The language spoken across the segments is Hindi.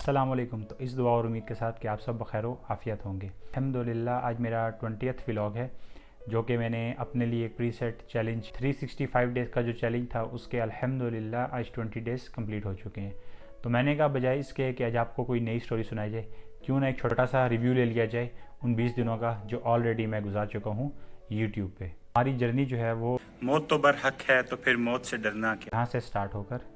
अस्सलामुअलैकुम। तो इस दुआ और उम्मीद के साथ कि आप सब बखैर व आफ़ियत होंगे। अल्हम्दुलिल्लाह आज मेरा 20th व्लॉग है, जो कि मैंने अपने लिए एक प्रीसेट चैलेंज 365 डेज़ का जो चैलेंज था उसके अल्हम्दुलिल्लाह आज 20 डेज़ कंप्लीट हो चुके हैं। तो मैंने कहा बजाय इसके कि आज आपको कोई नई स्टोरी सुनाई जाए, क्यों ना एक छोटा सा रिव्यू ले लिया जाए उन 20 दिनों का जो ऑलरेडी मैं गुजार चुका हूँ यूट्यूब पे। हमारी जर्नी जो है वो मौत तो बरहक है, तो फिर मौत से डरना क्या। यहाँ से स्टार्ट होकर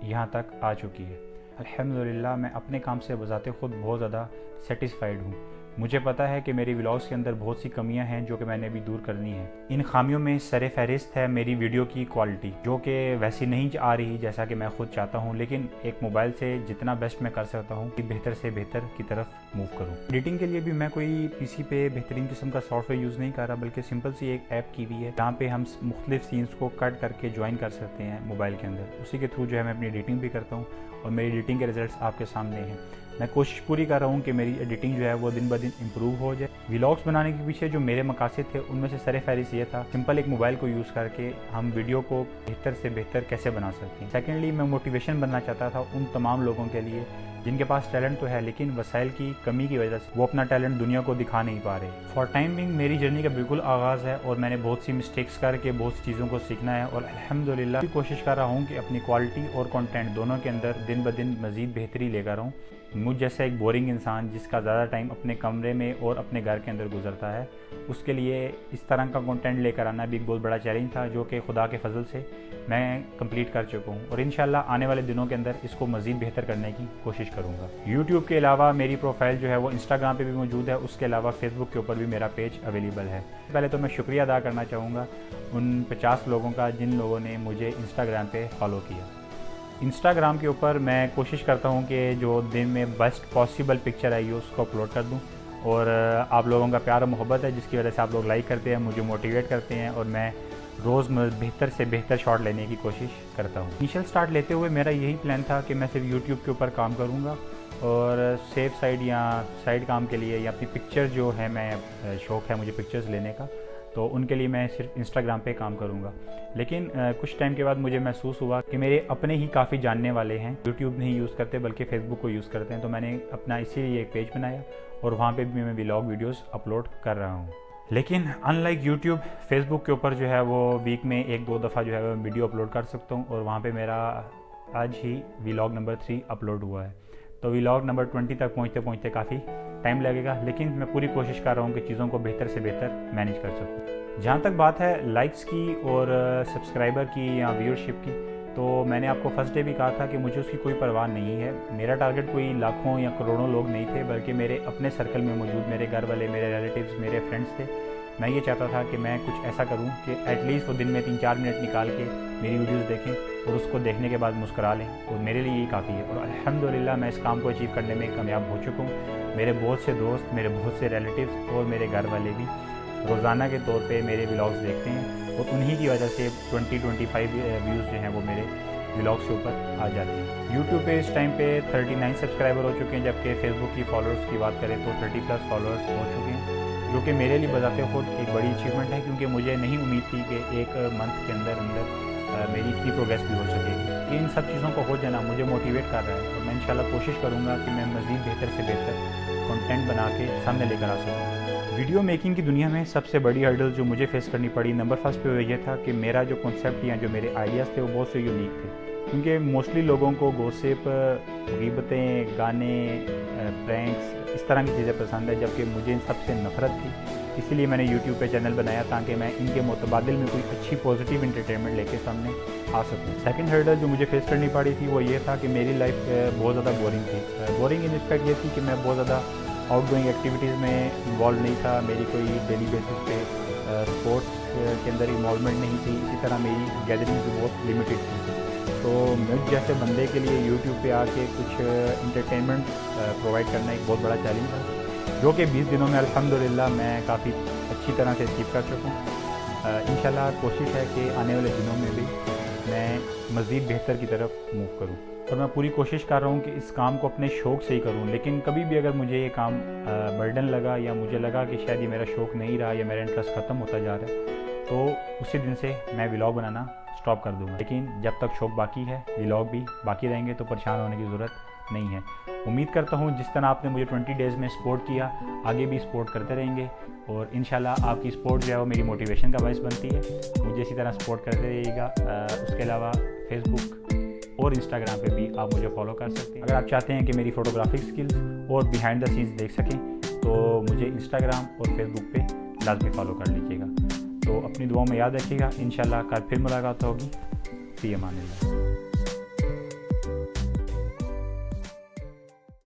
यहाँ तक आ चुकी है। अल्हम्दुलिल्लाह मैं अपने काम से बजाते खुद बहुत ज़्यादा सेटिस्फाइड हूँ। मुझे पता है कि मेरी व्लॉग्स के अंदर बहुत सी कमियां हैं जो कि मैंने अभी दूर करनी है। इन खामियों में सरे फहरिस्त है मेरी वीडियो की क्वालिटी, जो कि वैसी नहीं आ रही जैसा कि मैं खुद चाहता हूँ, लेकिन एक मोबाइल से जितना बेस्ट मैं कर सकता हूँ कि बेहतर से बेहतर की तरफ मूव करूँ। एडिटिंग के लिए भी मैं कोई पीसी पे बेहतरीन किस्म का सॉफ्टवेयर यूज़ नहीं कर रहा, बल्कि सिंपल सी एक ऐप की हुई है जहाँ पे हम मुख्तलिफ सीन्स को कट करके ज्वाइन कर सकते हैं मोबाइल के अंदर। उसी के थ्रू जो है मैं अपनी एडिटिंग भी करता हूँ और मेरी एडिटिंग के रिजल्ट्स आपके सामने हैं। मैं कोशिश पूरी कर रहा हूँ कि मेरी एडिटिंग जो है वो दिन ब दिन इम्प्रूव हो जाए। व्लॉग्स बनाने के पीछे जो मेरे मकासद थे उनमें से सरे फहरिस्त ये था, सिंपल एक मोबाइल को यूज़ करके हम वीडियो को बेहतर से बेहतर कैसे बना सकते हैं। सेकेंडली मैं मोटिवेशन बनना चाहता था उन तमाम लोगों के लिए जिनके पास टैलेंट तो है लेकिन वसाइल की कमी की वजह से वो अपना टैलेंट दुनिया को दिखा नहीं पा रहे। फॉर टाइम बिंग मेरी जर्नी का बिल्कुल आगाज़ है और मैंने बहुत सी मिस्टेक्स करके बहुत सी चीज़ों को सीखना है और अल्हम्दुलिल्लाह कोशिश कर रहा हूँ कि अपनी क्वालिटी और कंटेंट दोनों के अंदर दिन ब दिन मज़ीद बेहतरी लेकर आऊँ। मुझ जैसा एक बोरिंग इंसान जिसका ज़्यादा टाइम अपने कमरे में और अपने घर के अंदर गुजरता है, उसके लिए इस तरह का कंटेंट लेकर आना भी एक बहुत बड़ा चैलेंज था, जो कि खुदा के फजल से मैं कंप्लीट कर चुका हूँ और इंशाल्लाह आने वाले दिनों के अंदर इसको मज़ीद बेहतर करने की कोशिश करूँगा। यूट्यूब के अलावा मेरी प्रोफाइल जो है वो इंस्टाग्राम पे भी मौजूद है, उसके अलावा फेसबुक के ऊपर भी मेरा पेज अवेलेबल है। पहले तो मैं शुक्रिया अदा करना चाहूँगा उन 50 लोगों का जिन लोगों ने मुझे इंस्टाग्राम पे फॉलो किया। इंस्टाग्राम के ऊपर मैं कोशिश करता हूँ कि जो दिन में बेस्ट पॉसिबल पिक्चर आई हो उसको अपलोड कर दूँ और आप लोगों का प्यार और मोहब्बत है जिसकी वजह से आप लोग लाइक करते हैं, मुझे मोटिवेट करते हैं और मैं रोज़ बेहतर से बेहतर शॉट लेने की कोशिश करता हूँ। इनिशियल स्टार्ट लेते हुए मेरा यही प्लान था कि मैं सिर्फ यूट्यूब के ऊपर काम करूँगा और सेफ साइड या साइड काम के लिए या अपनी पिक्चर जो है, मैं शौक़ है मुझे पिक्चर्स लेने का, तो उनके लिए मैं सिर्फ इंस्टाग्राम पे काम करूँगा। लेकिन कुछ टाइम के बाद मुझे महसूस हुआ कि मेरे अपने ही काफ़ी जानने वाले हैं यूट्यूब नहीं यूज़ करते बल्कि फ़ेसबुक को यूज़ करते हैं, तो मैंने अपना इसीलिए एक पेज बनाया और वहाँ पे भी मैं व्लॉग वीडियोस अपलोड कर रहा हूँ। लेकिन अनलाइक यूट्यूब, फेसबुक के ऊपर जो है वो वीक में 1-2 दफ़ा जो है मैं वीडियो अपलोड कर सकता हूँ और वहाँ पर मेरा आज ही व्लॉग नंबर 3 अपलोड हुआ है। तो व्लॉग नंबर 20 तक पहुँचते पहुँचते काफ़ी टाइम लगेगा, लेकिन मैं पूरी कोशिश कर रहा हूँ कि चीज़ों को बेहतर से बेहतर मैनेज कर सकूँ। जहाँ तक बात है लाइक्स की और सब्सक्राइबर की या व्यूअरशिप की, तो मैंने आपको फर्स्ट डे भी कहा था कि मुझे उसकी कोई परवाह नहीं है। मेरा टारगेट कोई लाखों या करोड़ों लोग नहीं थे, बल्कि मेरे अपने सर्कल में मौजूद मेरे घर वाले, मेरे रिलेटिव्स, मेरे फ्रेंड्स थे। मैं ये चाहता था कि मैं कुछ ऐसा करूं कि एटलीस्ट वो दिन में 3-4 मिनट निकाल के मेरी वीडियोस देखें और उसको देखने के बाद मुस्कुरा लें, और मेरे लिए ये काफ़ी है। और अल्हम्दुलिल्लाह मैं इस काम को अचीव करने में कामयाब हो चुका हूँ। मेरे बहुत से दोस्त, मेरे बहुत से रिलेटिव्स और मेरे घर वाले भी रोज़ाना के तौर पे मेरे व्लॉग्स देखते हैं और उन्हीं की वजह से 20-25 व्यूज़ जो हैं वो मेरे व्लॉग्स के ऊपर आ जाते हैं। यूट्यूब पे इस टाइम पे 39 सब्सक्राइबर हो चुके हैं, जबकि फेसबुक की फॉलोअर्स की बात करें तो 30+ फॉलोअर्स हो चुके हैं, जो कि मेरे लिए बताते खुद एक बड़ी अचीवमेंट है, क्योंकि मुझे नहीं उम्मीद थी कि एक मंथ के अंदर मेरी इतनी प्रोग्रेस भी हो सकेगी। कि इन सब चीज़ों को हो जाना मुझे मोटिवेट कर रहा है और मैं इंशाल्लाह कोशिश करूँगा कि मैं मज़ीद बेहतर से बेहतर कंटेंट बना के सामने लेकर आ सकूँ। वीडियो मेकिंग की दुनिया में सबसे बड़ी हर्डल जो मुझे फेस करनी पड़ी नंबर फर्स्ट पे वो ये था कि मेरा जो कॉन्सेप्ट या जो मेरे आइडियाज़ थे वो बहुत से यूनिक थे, क्योंकि मोस्टली लोगों को गॉसिप, ग़ीबतें, गाने, प्रैंक्स, इस तरह की चीज़ें पसंद है, जबकि मुझे इन सबसे नफ़रत थी। इसीलिए मैंने यूट्यूब पे चैनल बनाया ताकि मैं इनके मुतबादिल में कोई अच्छी पॉजिटिव इंटरटेनमेंट लेके सामने आ सकूँ। सेकंड हर्डल जो मुझे फेस करनी पड़ी थी वो ये था कि मेरी लाइफ बहुत ज़्यादा बोरिंग थी। बोरिंग इन रिस्पेक्ट ये थी कि मैं बहुत ज़्यादा आउटगोइंग एक्टिविटीज़ में इन्वॉल्व नहीं था, मेरी कोई डेली बेसिस पे स्पोर्ट्स के अंदर इन्वॉल्वमेंट नहीं थी, इसी तरह मेरी गैदरिंग भी बहुत लिमिटेड थी। तो मुझ जैसे बंदे के लिए यूट्यूब पे आके कुछ इंटरटेनमेंट प्रोवाइड करना एक बहुत बड़ा चैलेंज था, जो कि 20 दिनों में अल्हम्दुलिल्लाह मैं काफ़ी अच्छी तरह से अचीव कर चुका हूँ। इंशाल्लाह कोशिश है कि आने वाले दिनों में भी मैं मज़ीद बेहतर की तरफ मूव करूँ और मैं पूरी कोशिश कर रहा हूँ कि इस काम को अपने शौक़ से ही करूँ। लेकिन कभी भी अगर मुझे ये काम बर्डन लगा या मुझे लगा कि शायद ये मेरा शौक़ नहीं रहा या मेरा इंटरेस्ट ख़त्म होता जा रहा है, तो उसी दिन से मैं व्लॉग बनाना स्टॉप कर दूंगा, लेकिन जब तक शौक बाकी है, व्लॉग भी बाकी रहेंगे, तो परेशान होने की ज़रूरत नहीं है। उम्मीद करता हूँ जिस तरह आपने मुझे 20 डेज़ में सपोर्ट किया, आगे भी सपोर्ट करते रहेंगे और इंशाल्लाह आपकी सपोर्ट जो है वो मेरी मोटिवेशन का बायस बनती है। मुझे इसी तरह सपोर्ट करते रहिएगा। उसके अलावा फेसबुक और इंस्टाग्राम पे भी आप मुझे फॉलो कर सकते हैं। अगर आप चाहते हैं कि मेरी फ़ोटोग्राफिक स्किल्स और बिहाइंड द सीन्स देख सकें तो मुझे इंस्टाग्राम और फेसबुक पे लाजमी फॉलो कर लीजिएगा। तो अपनी दुआओं में याद रखिएगा। इंशाल्लाह कल फिर मुलाकात होगी। फ़ी अमानिल्लाह।